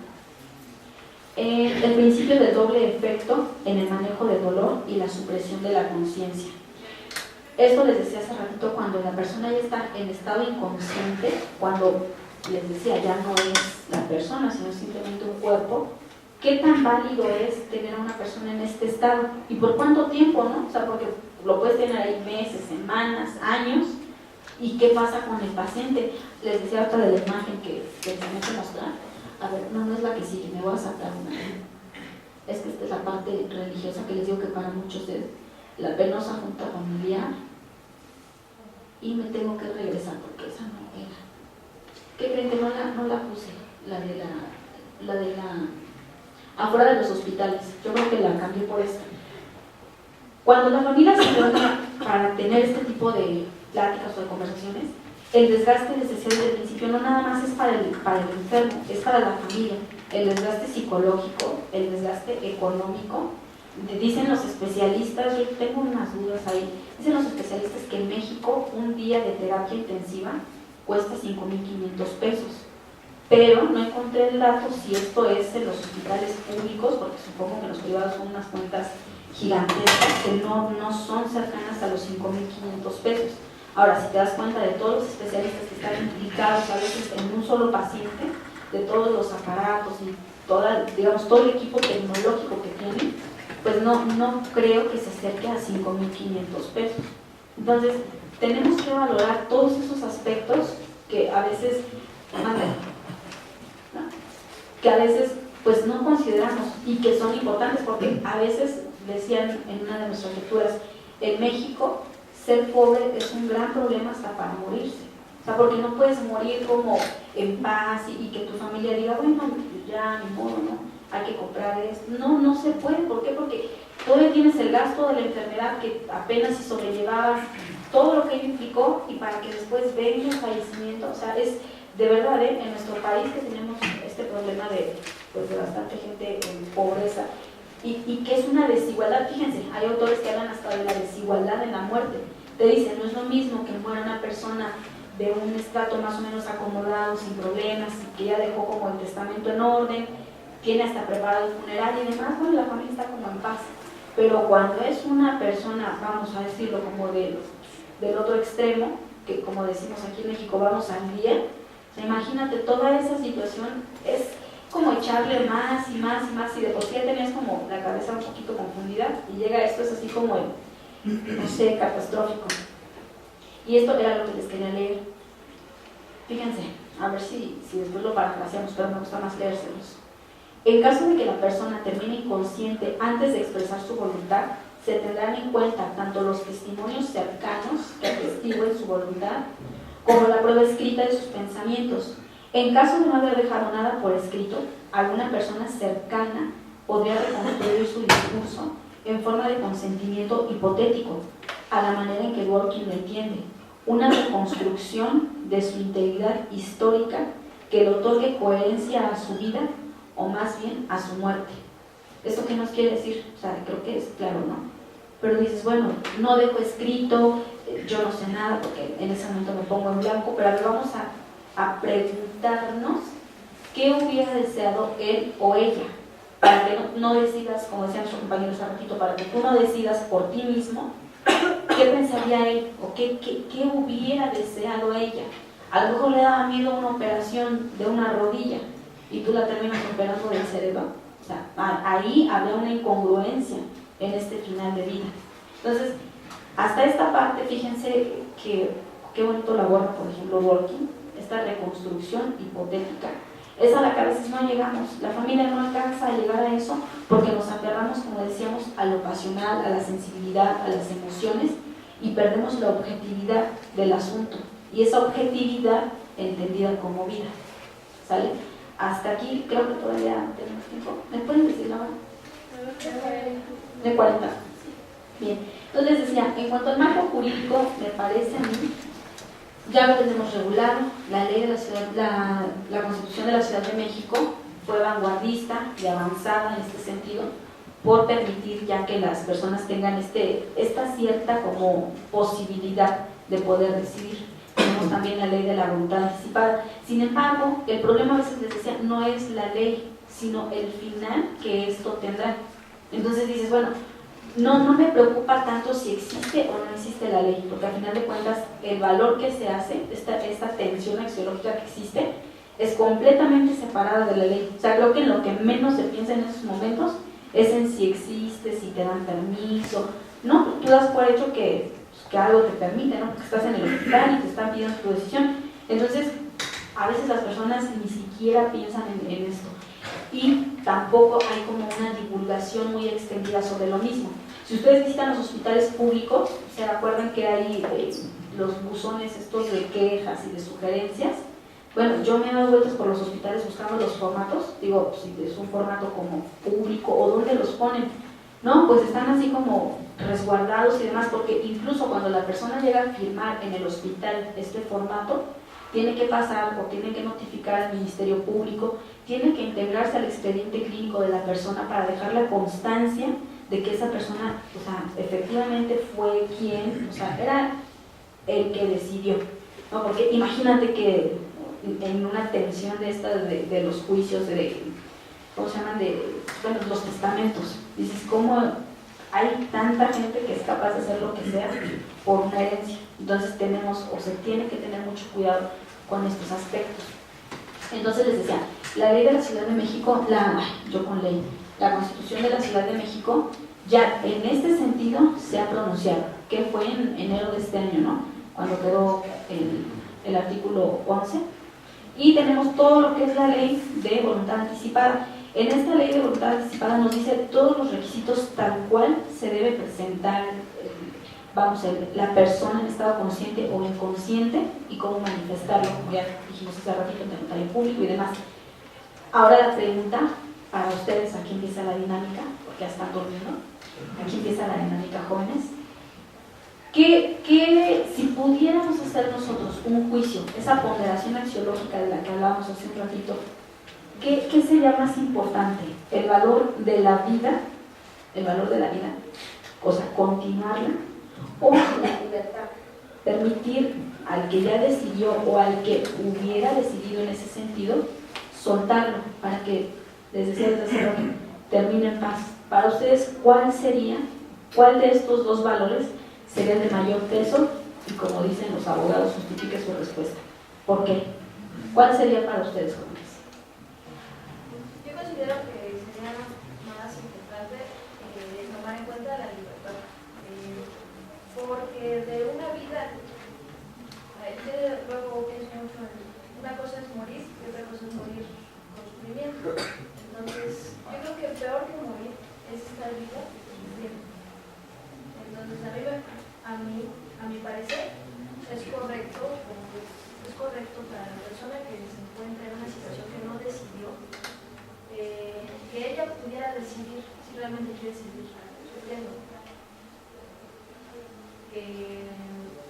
Speaker 2: El principio del doble efecto en el manejo del dolor y la supresión de la conciencia. Esto les decía hace ratito, cuando la persona ya está en estado inconsciente, cuando les decía ya no es la persona, sino simplemente un cuerpo, ¿qué tan válido es tener a una persona en este estado? ¿Y por cuánto tiempo, no? O sea, porque lo puedes tener ahí meses, semanas, años, ¿y qué pasa con el paciente? Les decía otra de la imagen que les tenía que mostrar. A ver, no es la que sigue, me voy a sacar una. Es que esta es la parte religiosa que les digo que para muchos es la penosa junta familiar. Y me tengo que regresar porque esa no era. ¿Qué creen que no la puse? La de la afuera de los hospitales. Yo creo que la cambié por esta. Cuando la familia se reúne para tener este tipo de pláticas o de conversaciones, el desgaste, les decía desde el principio, no nada más es para el enfermo, es para la familia. El desgaste psicológico, el desgaste económico. Dicen los especialistas, yo tengo unas dudas ahí, dicen los especialistas que en México un día de terapia intensiva cuesta 5,500 pesos. Pero no encontré el dato si esto es en los hospitales públicos, porque supongo que los privados son unas cuentas gigantescas que no son cercanas a los 5,500 pesos. Ahora, si te das cuenta de todos los especialistas que están implicados a veces en un solo paciente, de todos los aparatos y todo el equipo tecnológico que tienen, pues no creo que se acerque a 5,500 pesos. Entonces, tenemos que valorar todos esos aspectos que a veces, que a veces pues no consideramos y que son importantes, porque a veces decían en una de nuestras lecturas, en México ser pobre es un gran problema hasta para morirse. O sea, porque no puedes morir como en paz y que tu familia diga, bueno, ya ni modo, ¿no? Hay que comprar esto. No se puede. ¿Por qué? Porque todavía tienes el gasto de la enfermedad que apenas si sobrellevabas, todo lo que ello implicó, y para que después venga el fallecimiento. O sea, es de verdad, en nuestro país que tenemos este problema de bastante gente en pobreza, y que es una desigualdad. Fíjense, hay autores que hablan hasta de la desigualdad en la muerte. Te dicen, no es lo mismo que muera una persona de un estrato más o menos acomodado, sin problemas, y que ya dejó como el testamento en orden, tiene hasta preparado el funeral y demás, bueno, la familia está como en paz. Pero cuando es una persona, vamos a decirlo, como del otro extremo, que como decimos aquí en México, vamos al día, imagínate, toda esa situación es como echarle más y más y más, y de por sí ya tenías como la cabeza un poquito confundida, y llega esto, es así como no sé, catastrófico. Y esto era lo que les quería leer. Fíjense, a ver si después lo parafraseamos, pero me gusta más leérselos. En caso de que la persona termine inconsciente antes de expresar su voluntad, se tendrán en cuenta tanto los testimonios cercanos que atestiguen su voluntad, como la prueba escrita de sus pensamientos. En caso de no haber dejado nada por escrito, alguna persona cercana podría reconstruir su discurso en forma de consentimiento hipotético, a la manera en que Dworkin lo entiende, una reconstrucción de su integridad histórica que le otorgue coherencia a su vida, o más bien a su muerte. ¿Esto qué nos quiere decir? O sea, creo que es claro, ¿no? Pero dices, bueno, no dejo escrito, yo no sé nada, porque en ese momento me pongo en blanco, pero a ver, vamos a preguntarnos qué hubiera deseado él o ella, para que no decidas, como decían nuestros compañeros hace ratito, para que tú no decidas por ti mismo qué pensaría él o qué hubiera deseado ella. A lo mejor le daba miedo una operación de una rodilla y tú la terminas operando del cerebro. O sea, ahí había una incongruencia en este final de vida. Entonces, hasta esta parte, fíjense que qué bonito la aborda, por ejemplo, Dworkin, esta reconstrucción hipotética. Es a la que a veces no llegamos. La familia no alcanza a llegar a eso porque nos aferramos, como decíamos, a lo pasional, a la sensibilidad, a las emociones, y perdemos la objetividad del asunto. Y esa objetividad entendida como vida. ¿Sale? Hasta aquí creo que todavía tenemos tiempo. ¿Me pueden decir la hora? De 40. Bien. Entonces les decía, en cuanto al marco jurídico, me parece a mí, ya lo tenemos regulado. La ley de la ciudad, la Constitución de la Ciudad de México fue vanguardista y avanzada en este sentido, por permitir ya que las personas tengan esta cierta como posibilidad de poder decidir. Tenemos también la ley de la voluntad anticipada. Sin embargo, el problema a veces les decía, no es la ley, sino el final que esto tendrá. Entonces dices, bueno, no me preocupa tanto si existe o no existe la ley, porque al final de cuentas el valor que se hace, esta tensión axiológica que existe, es completamente separada de la ley. O sea, creo que en lo que menos se piensa en esos momentos es en si existe, si te dan permiso. No, tú das por hecho que algo te permite, ¿no? Porque estás en el hospital y te están pidiendo tu decisión. Entonces, a veces las personas ni siquiera piensan en esto. Y tampoco hay como una divulgación muy extendida sobre lo mismo. Si ustedes visitan los hospitales públicos, se acuerdan que hay los buzones estos de quejas y de sugerencias. Bueno, yo me he dado vueltas por los hospitales buscando los formatos, digo, si es un formato como público o dónde los ponen. No, pues están así como resguardados y demás, porque incluso cuando la persona llega a firmar en el hospital este formato, tiene que pasar o tiene que notificar al Ministerio Público, tiene que integrarse al expediente clínico de la persona para dejar la constancia de que esa persona, o sea, efectivamente fue quien, o sea, era el que decidió, ¿no? Porque imagínate que en una tensión de estas de los juicios, ¿cómo se llaman? Bueno, los testamentos, dices, ¿cómo hay tanta gente que es capaz de hacer lo que sea por una herencia? Entonces tenemos, o se tiene que tener mucho cuidado con estos aspectos. Entonces les decía, la ley de la Ciudad de México, la Constitución de la Ciudad de México, ya en este sentido se ha pronunciado, que fue en enero de este año, ¿no? Cuando quedó el artículo 11, y tenemos todo lo que es la ley de voluntad anticipada. En esta ley de voluntad anticipada nos dice todos los requisitos tal cual se debe presentar la persona en estado consciente o inconsciente y cómo manifestarlo, como ya dijimos hace ratito, en el notario público y demás. Ahora la pregunta para ustedes, aquí empieza la dinámica, porque ya están durmiendo, aquí empieza la dinámica, jóvenes. Si pudiéramos hacer nosotros un juicio, esa ponderación axiológica de la que hablábamos hace un ratito, ¿qué sería más importante? ¿El valor de la vida? ¿El valor de la vida? O sea, continuarla, o la libertad, permitir al que ya decidió o al que hubiera decidido en ese sentido, soltarlo para que, les decía desde hace rato, termine en paz. Para ustedes, ¿cuál de estos dos valores sería de mayor peso? Y como dicen los abogados, justifique su respuesta. ¿Por qué? ¿Cuál sería para ustedes, jóvenes?
Speaker 4: Yo considero que sería más importante tomar en cuenta la libertad. dar vida, sufrir. Entonces, a mi parecer, es correcto para la persona que se encuentra en una situación que no decidió, que ella pudiera decidir si realmente quiere seguir sufriendo.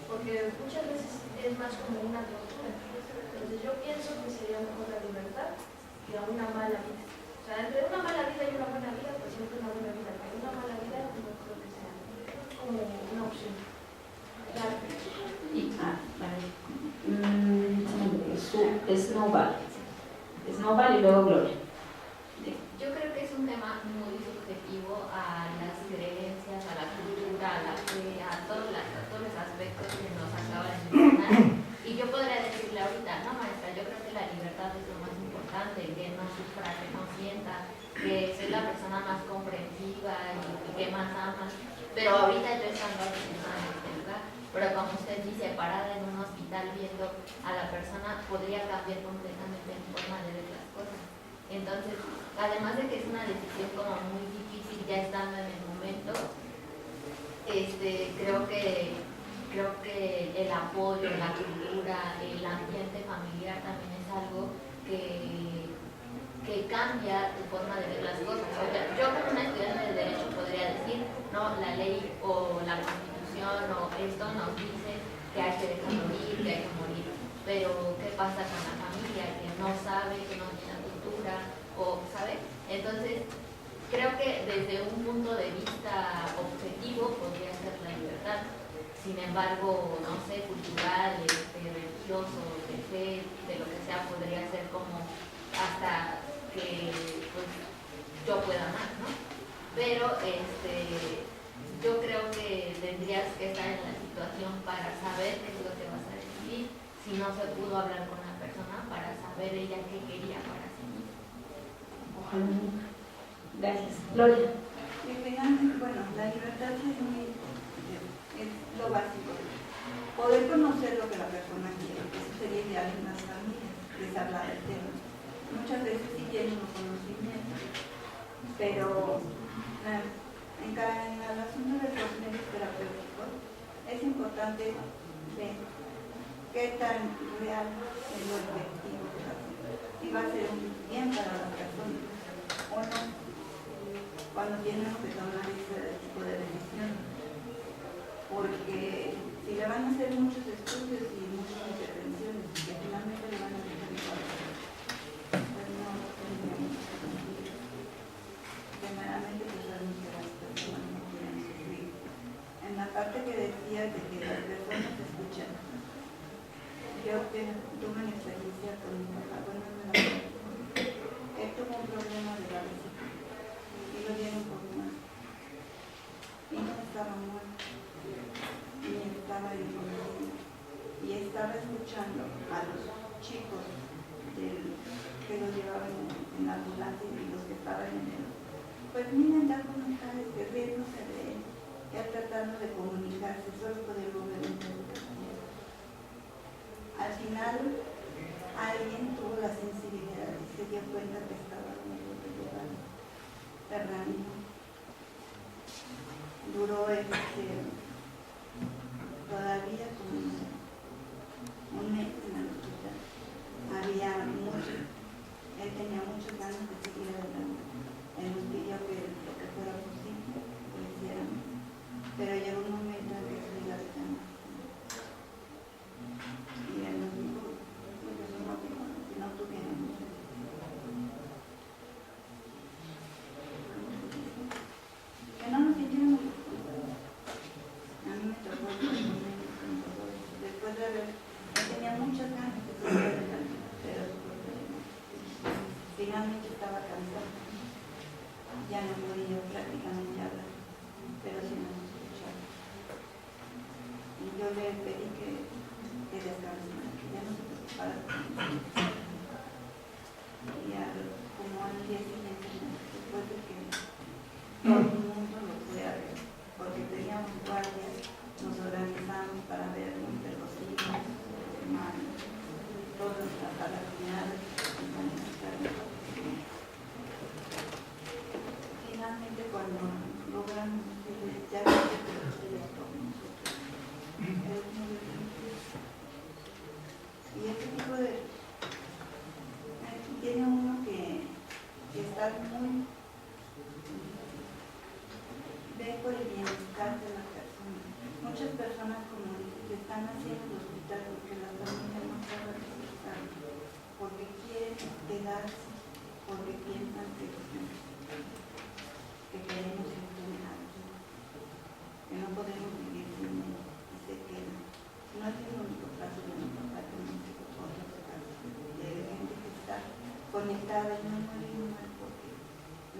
Speaker 4: Porque muchas veces es más como una tortura. Entonces yo pienso que sería mejor la libertad que una mala vida. O sea, entre una mala vida y una buena vida, pues siempre una buena vida. Pero una mala vida no creo que sea como una opción. Claro.
Speaker 2: Snowball y luego Gloria.
Speaker 5: Yo creo que es un tema muy subjetivo a las creencias, a la cultura, a la fe, a todos los aspectos que nos acaban de mencionar. Y yo podría decirle ahorita, no maestra, yo creo que la libertad es lo más importante, que no sufra, que no sienta, que soy la persona más comprensiva y que más ama. Pero ahorita yo estando en este lugar, pero como usted dice, parada en un hospital viendo a la persona, podría cambiar completamente mi forma de ver las cosas. Entonces, además de que es una decisión como muy difícil ya estando en el momento, creo que el apoyo, la cultura, el ambiente familiar también es algo que cambia tu forma de ver las cosas. O sea, yo como una estudiante de Derecho podría decir, no, la ley o la Constitución o esto nos dice que hay que dejar morir, que hay que morir. Pero, ¿qué pasa con la familia que no sabe, que no tiene cultura, o, ¿sabe? Entonces, creo que desde un punto de vista objetivo podría ser la libertad. Sin embargo, no sé, cultural, religioso, de fe, de lo que sea, podría ser como hasta que pues, yo pueda más, ¿no? Pero yo creo que tendrías que estar en la situación para saber qué es lo que vas a decidir. Si no se pudo hablar con la persona, para saber ella qué quería para sí misma.
Speaker 2: Ojalá nunca. Gracias. Gloria.
Speaker 6: Bueno, la libertad es lo básico. Poder conocer lo que la persona quiere, eso sería ideal en las familias, es hablar del tema. Muchas veces sí tienen un conocimiento, pero en el asunto de los medios terapéuticos es importante ver qué tan real es lo efectivo que va a ser. Si va a ser un bien para la persona o no, cuando tienen que tomar ese tipo de decisiones. Porque si le van a hacer muchos estudios y muchas intervenciones que finalmente le van a dejar igual, pues no tendría mucho sentido. Primeramente, pues sabemos que las personas no quieren sufrir. En la parte que decías de que las personas escuchan, yo tuve una experiencia con mi papá, él tuvo un problema de la vesícula y lo dieron por muerto. Y no estaba muerto, ni estaba inconsciente. Y estaba escuchando a los chicos que lo llevaban en la ambulancia y los que estaban en él. Pues miren, dar comentarios, que riéndose de él, ya tratando de comunicarse, solo poderlo ver en educación. Al final, alguien tuvo la sensibilidad y se dio cuenta que estaba muy llevado, terreno. Duró todavía como un mes en el hospital. Él tenía muchas ganas de seguir adelante. Él nos pidió que lo que fuera posible lo hiciéramos, pero llegó un momento en que su vida se llamó. Y él nos dijo, pues eso no dijo, si no tuviéramos que no nos sintiéramos responsables. A mí me tocó después de haber, él tenía muchas ganas de seguir adelante, pero finalmente estaba cansado. Ya no podía prácticamente hablar, pero sí nos escuchaba. Y yo le pedí que descansara, que ya no se preocupara. Y como al día siguiente, después de que todo el mundo lo fue a ver, porque teníamos guardias, nos organizamos para ver entre los hijos, los hermanos, todas las alacionadas, finalmente cuando estar muy ve por el bienestar de la persona. Muchas personas, como dices, están haciendo el hospital porque la familia no sabe resultados, porque quieren quedarse, porque piensan que queremos enfermar, que no podemos vivir sin él y se quedan. No es el único caso de mi papá, tenemos otros casos de gente que está conectada y no muere igual porque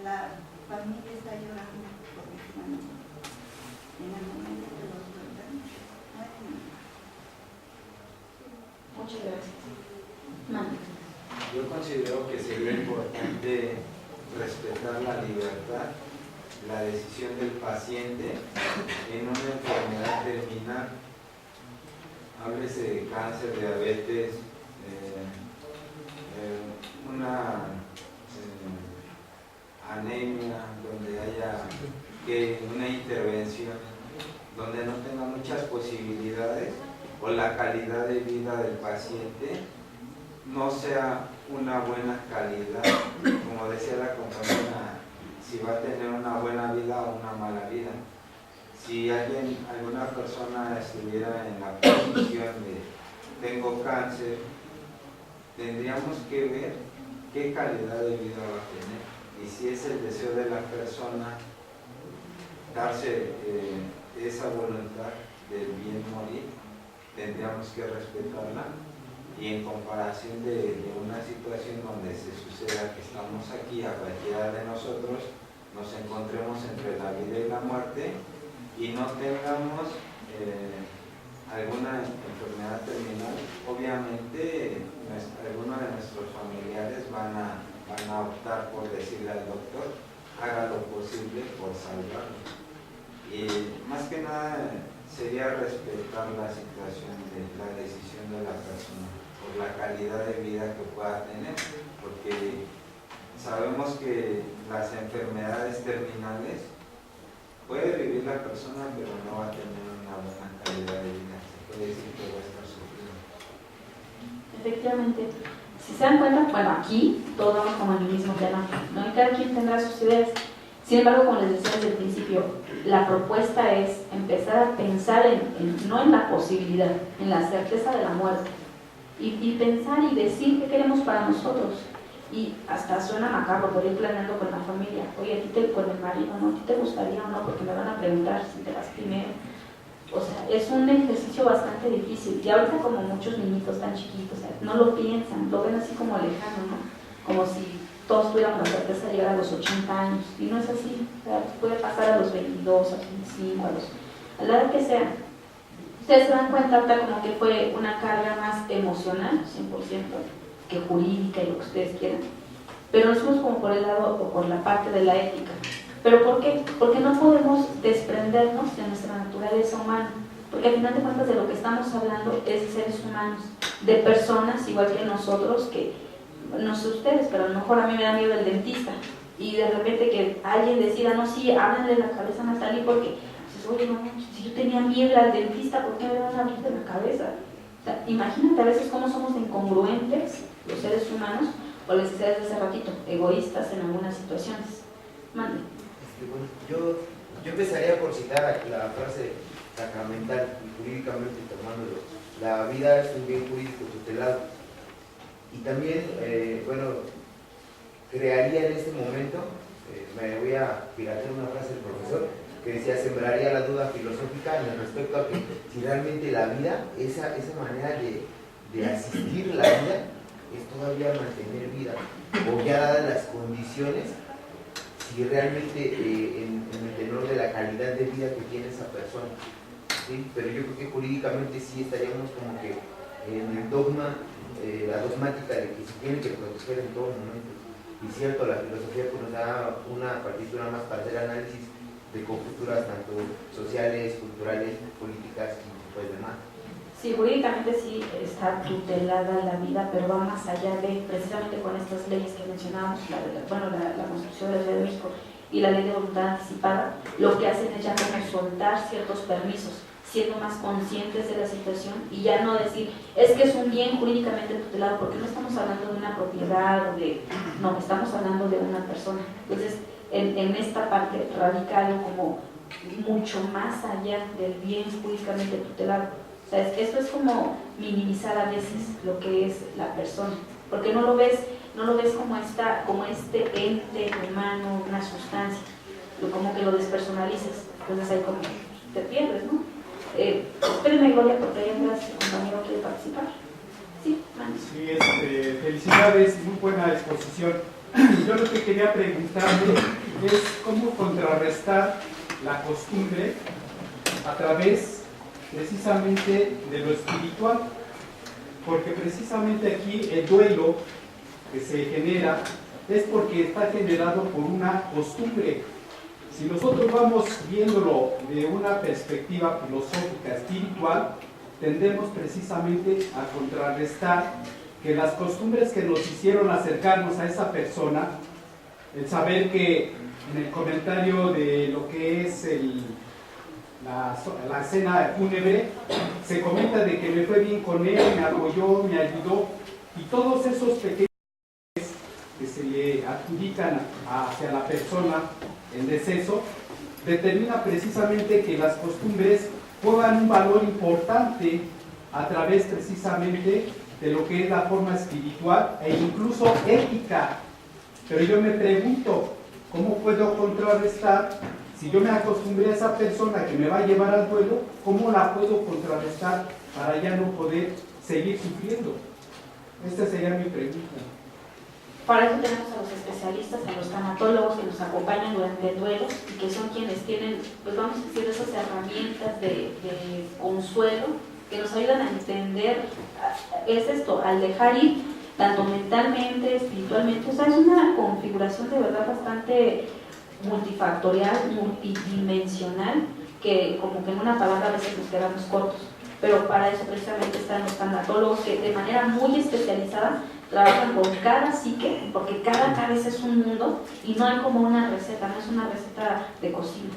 Speaker 6: la familia está llorando porque se van a morir. En el momento que los sueltan, mueren igual.
Speaker 2: Muchas gracias. Mande.
Speaker 7: Yo considero que sería importante respetar la libertad, la decisión del paciente en una enfermedad terminal. Háblese de cáncer, diabetes, una anemia, donde haya una intervención, donde no tenga muchas posibilidades o la calidad de vida del paciente no sea una buena calidad, como decía la compañera, si va a tener una buena vida o una mala vida. Si alguna persona estuviera en la posición de tengo cáncer, tendríamos que ver qué calidad de vida va a tener y si es el deseo de la persona darse esa voluntad del bien morir, tendríamos que respetarla. Y en comparación de una situación donde se suceda que estamos aquí, a cualquiera de nosotros nos encontremos entre la vida y la muerte y no tengamos alguna enfermedad terminal, obviamente algunos de nuestros familiares van a optar por decirle al doctor, haga lo posible por salvarlo. Y más que nada sería respetar la situación de la decisión de la persona por la calidad de vida que pueda tener, porque sabemos que las enfermedades terminales puede vivir la persona pero no va a tener una buena calidad de vida, se puede decir que va a estar sufriendo.
Speaker 2: Efectivamente, si se dan cuenta, bueno, aquí todos vamos como en el mismo plano, ¿no? Y cada quien tendrá sus ideas. Sin embargo, como les decía desde el principio, la propuesta es empezar a pensar no en la posibilidad, en la certeza de la muerte. Y pensar y decir qué queremos para nosotros. Y hasta suena macabro por ir planeando con la familia. Oye, a ti con el marido, ¿no? ¿A ti te gustaría o no? Porque me van a preguntar si te vas primero. O sea, es un ejercicio bastante difícil. Y ahorita como muchos niñitos tan chiquitos, o sea, no lo piensan, lo ven así como lejano, ¿no? Como si todos tuviéramos la certeza de llegar a los 80 años. Y no es así. O sea, puede pasar a los 22, a los 25, a la edad que sea. Ustedes se dan cuenta ahorita como que fue una carga más emocional, 100%, que jurídica y lo que ustedes quieran. Pero nos fuimos como por el lado o por la parte de la ética. ¿Pero por qué? Porque no podemos desprendernos de nuestra naturaleza humana. Porque al final de cuentas de lo que estamos hablando es de seres humanos, de personas igual que nosotros, que no sé ustedes, pero a lo mejor a mí me da miedo el dentista. Y de repente que alguien decida, no, sí, háblenle la cabeza a Natalie porque... Oye, no, si yo tenía miedo al dentista, ¿por qué me van a abrir de la cabeza? O sea, imagínate a veces cómo somos incongruentes los seres humanos, o les decía desde hace ratito, egoístas en algunas situaciones. Mande.
Speaker 8: Bueno, yo empezaría por citar la frase sacramental y jurídicamente tomándolo. La vida es un bien jurídico tutelado. Y también, crearía en este momento, me voy a piratear una frase del profesor, que decía, sembraría la duda filosófica en respecto a que si realmente la vida, esa manera de asistir la vida, es todavía mantener vida, o ya dadas las condiciones, si realmente en el tenor de la calidad de vida que tiene esa persona. ¿Sí? Pero yo creo que jurídicamente sí estaríamos como que en el dogma, la dogmática de que se tiene que proteger en todo momento. Y cierto, la filosofía pues, nos da una partitura más para hacer análisis de conjunturas tanto sociales, culturales, políticas y pues demás.
Speaker 2: Sí, jurídicamente sí está tutelada la vida, pero va más allá de, precisamente con estas leyes que mencionábamos, la Constitución de la Ciudad de México y la Ley de Voluntad Anticipada, lo que hacen es ya como soltar ciertos permisos. siendo más conscientes de la situación y ya no decir, es que es un bien jurídicamente tutelado, porque no estamos hablando de una propiedad o de, no, estamos hablando de una persona. Entonces, en esta parte radica algo como mucho más allá del bien jurídicamente tutelado. O sea, esto es como minimizar a veces lo que es la persona, porque no lo ves como este ente humano, una sustancia, como que lo despersonalizas, entonces ahí como te pierdes, ¿no? Espérenme, Gloria, porque hay otras compañero que quiere participar. Sí, Manos.
Speaker 9: Sí, felicidades, muy buena exposición. Yo lo que quería preguntarle es cómo contrarrestar la costumbre a través precisamente de lo espiritual, porque precisamente aquí el duelo que se genera es porque está generado por una costumbre. Si nosotros vamos viéndolo de una perspectiva filosófica, espiritual, tendemos precisamente a contrarrestar que las costumbres que nos hicieron acercarnos a esa persona, el saber que en el comentario de lo que es la escena fúnebre, se comenta de que me fue bien con él, me apoyó, me ayudó, y todos esos pequeños que se le adjudican hacia la persona en deceso, determina precisamente que las costumbres juegan un valor importante a través precisamente de lo que es la forma espiritual e incluso ética. Pero yo me pregunto, ¿cómo puedo contrarrestar? Si yo me acostumbré a esa persona que me va a llevar al duelo, ¿cómo la puedo contrarrestar para ya no poder seguir sufriendo? Esta sería mi pregunta.
Speaker 2: Para eso tenemos a los especialistas, a los tanatólogos que nos acompañan durante el duelo y que son quienes tienen, pues vamos a decir, esas herramientas de consuelo que nos ayudan a entender, es esto, al dejar ir, tanto mentalmente, espiritualmente, o sea, es una configuración de verdad bastante multifactorial, multidimensional, que como que en una palabra a veces nos quedamos cortos, pero para eso precisamente están los tanatólogos que de manera muy especializada trabajan con cada psique, porque cada cabeza es un mundo y no hay como una receta, no es una receta de cocina.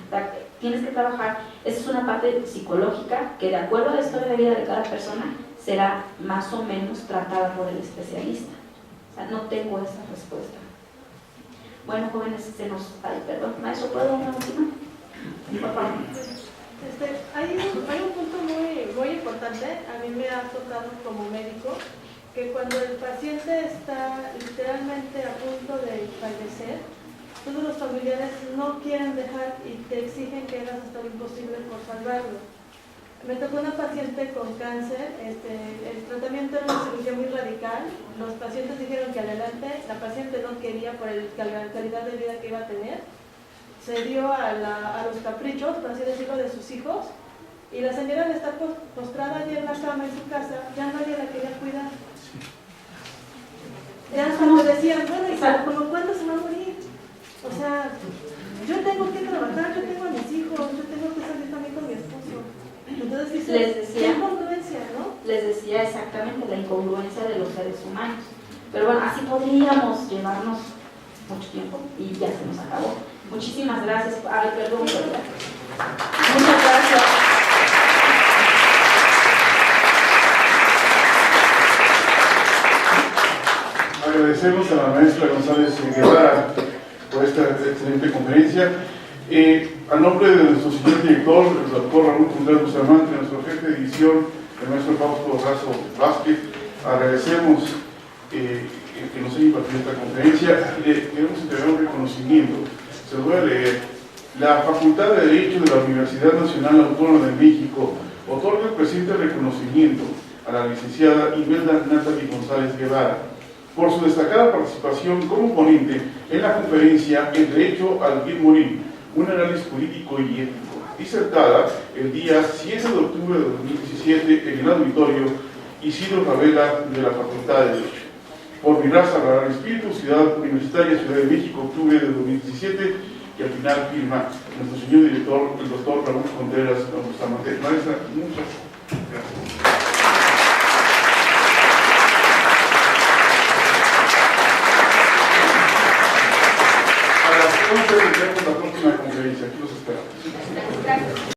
Speaker 2: Tienes que trabajar, esa es una parte psicológica que de acuerdo a la historia de vida de cada persona será más o menos tratada por el especialista. O sea, no tengo esa respuesta. Bueno, jóvenes, ay, perdón, maestro, ¿puedo dar una última? Por favor.
Speaker 10: Hay un punto muy importante, a mí me ha tocado como médico, que cuando el paciente está literalmente a punto de fallecer, todos los familiares no quieren dejar y te exigen que hagas hasta lo imposible por salvarlo. Me tocó una paciente con cáncer, el tratamiento era una cirugía muy radical, los pacientes dijeron que adelante, la paciente no quería por la calidad de vida que iba a tener, se dio a los caprichos, por así decirlo, de sus hijos, y la señora de estar postrada allí en la cama en su casa, ya nadie la quería cuidar. Ya como decían, bueno, ¿y como cuándo se va a morir? O sea, yo tengo que trabajar, yo tengo a mis hijos, yo tengo que salir también con mi esposo. Entonces dice, ¿qué incongruencia, no?
Speaker 2: Les decía exactamente la incongruencia de los seres humanos. Pero bueno, así podríamos llevarnos mucho tiempo y ya se nos acabó. Muchísimas gracias. Ay, perdón. Muchas gracias.
Speaker 1: Agradecemos a la maestra González Guevara por esta excelente conferencia. A nombre de nuestro señor director, el doctor Raúl Contreras Bustamante, nuestro jefe de edición, el maestro Fausto Razo Vázquez, agradecemos que nos haya impartido esta conferencia. Queremos entregar un reconocimiento. Se lo voy a leer. La Facultad de Derecho de la Universidad Nacional Autónoma de México otorga el presente reconocimiento a la licenciada Imelda Natalie González Guevara por su destacada participación como ponente en la conferencia El Derecho al Bien Morir, un análisis jurídico y ético, disertada el día 7 de octubre de 2017 en el auditorio Isidro Favela de la Facultad de Derecho. Por mi raza, rara espíritu, Ciudad Universitaria, Ciudad de México, octubre de 2017, y al final firma nuestro señor director, el doctor Raúl Contreras Bustamante. Maestra, muchas gracias. A las 11 tendremos la próxima conferencia. Aquí los esperamos.